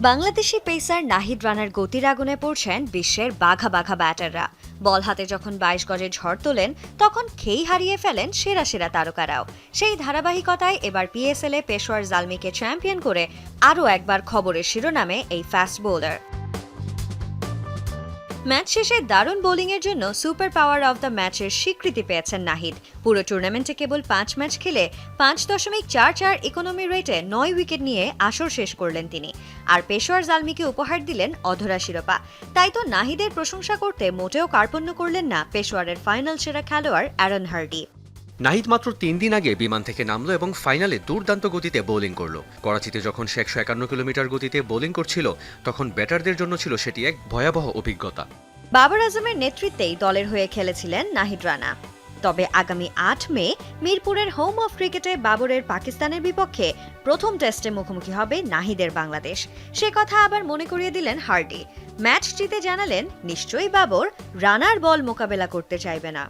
Bangladeshi pacer Nahid রানার গতির আগুনে পড়ছেন বিশ্বের বাঘা বাঘা ব্যাটাররা। বল হাতে যখন ২২ গজে ঝড় তোলেন, তখন খেই হারিয়ে ফেলেন সেরা সেরা তারকারাও। সেই ধারাবাহিকতায় এবার পিএসএল এ পেশোয়ার জালমিকে চ্যাম্পিয়ন করে আরও একবার খবরের শিরোনামে এই ফাস্ট বোলার। ম্যাচ শেষে দারুণ বোলিংয়ের জন্য সুপার পাওয়ার অফ দ্য ম্যাচের স্বীকৃতি পেয়েছেন নাহিদ। পুরো টুর্নামেন্টে কেবল ৫ ম্যাচ খেলে ৫.৪৪ ইকোনমি রেটে ৯ উইকেট নিয়ে আসর শেষ করলেন তিনি। আর পেশোয়ার জালমিকে উপহার দিলেন অধরা শিরোপা। তাই তো নাহিদের প্রশংসা করতে মোটেও কার্পণ্য করলেন না পেশোয়ারের ফাইনাল সেরা খেলোয়াড় অ্যারন হার্ডি। নাহিদ মাত্র ৩ দিন আগে বিমান থেকে নামলো এবং ফাইনালে দুর্দান্ত গতিতে বোলিং করল। করাচিতে যখন সে ১৫১ কিলোমিটার গতিতে বোলিং করছিল, তখন ব্যাটারদের জন্য ছিল সেটি এক ভয়াবহ অভিজ্ঞতা। বাবর আজমের নেতৃত্বেই দলের হয়ে খেলেছিলেন নাহিদ রানা। তবে আগামী ৮ মে মিরপুরের হোম অফ ক্রিকেটে বাবরের পাকিস্তানের বিপক্ষে প্রথম টেস্টে মুখোমুখি হবে নাহিদের বাংলাদেশ। সে কথা আবার মনে করিয়ে দিলেন হার্ডি। ম্যাচ জিতে জানালেন, নিশ্চয়ই বাবর রানার বল মোকাবেলা করতে চাইবে না।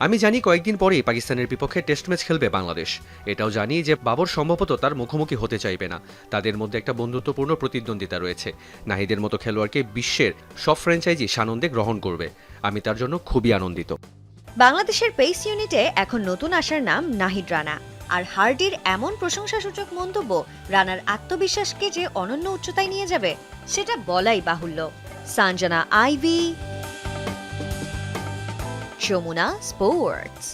আমি জানি কয়েকদিন পরেই পাকিস্তানের বিপক্ষে টেস্ট ম্যাচ খেলবে বাংলাদেশ। এটাও জানি যে বাবর সম্ভবত তার মুখোমুখি হতে চাইবে না। তাদের মধ্যে একটা বন্ধুত্বপূর্ণ প্রতিদ্বন্দ্বিতা রয়েছে। নাহিদের মতো খেলোয়াড়কে বিশ্বের সব ফ্র্যাঞ্চাইজি সানন্দে গ্রহণ করবে। আমি তার জন্য খুবই আনন্দিত। বাংলাদেশের পেস ইউনিটে এখন নতুন আসার নাম নাহিদ রানা। আর হার্ডির এমন প্রশংসাসূচক মন্তব্য রানার আত্মবিশ্বাসকে যে অনন্য উচ্চতায় নিয়ে যাবে, সেটা বলাই বাহুল্য। Sanjana Ivy, Jamuna sports.